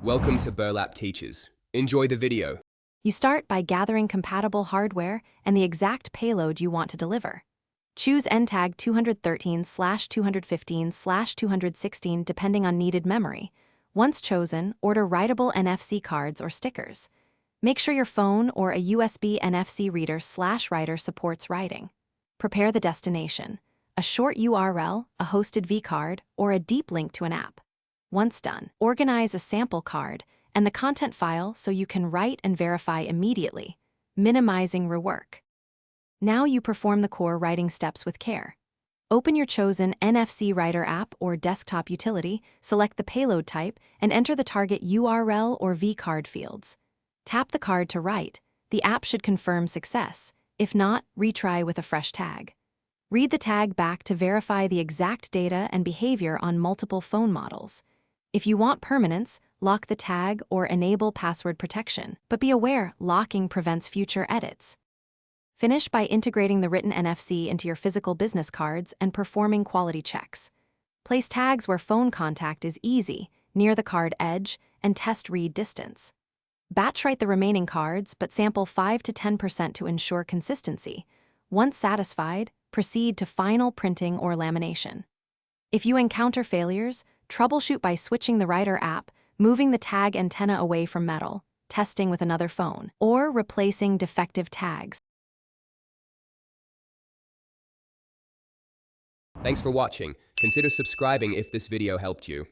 Welcome to Burlap Teachers. Enjoy the video. You start by gathering compatible hardware and the exact payload you want to deliver. Choose NTAG 213/215/216 depending on needed memory. Once chosen, order writable NFC cards or stickers. Make sure your phone or a USB NFC reader/writer supports writing. Prepare the destination, a short URL, a hosted vCard, or a deep link to an app. Once done, organize a sample card and the content file so you can write and verify immediately, minimizing rework. Now you perform the core writing steps with care. Open your chosen NFC Writer app or desktop utility, select the payload type, and enter the target URL or vCard fields. Tap the card to write. The app should confirm success. If not, retry with a fresh tag. Read the tag back to verify the exact data and behavior on multiple phone models. If you want permanence, lock the tag or enable password protection, but be aware locking prevents future edits. Finish by integrating the written NFC into your physical business cards and performing quality checks. Place tags where phone contact is easy, near the card edge, and test read distance. Batch write the remaining cards, but sample 5 to 10% to ensure consistency. Once satisfied, proceed to final printing or lamination. If you encounter failures, troubleshoot by switching the writer app, moving the tag antenna away from metal, testing with another phone, or replacing defective tags. Thanks for watching. Consider subscribing if this video helped you.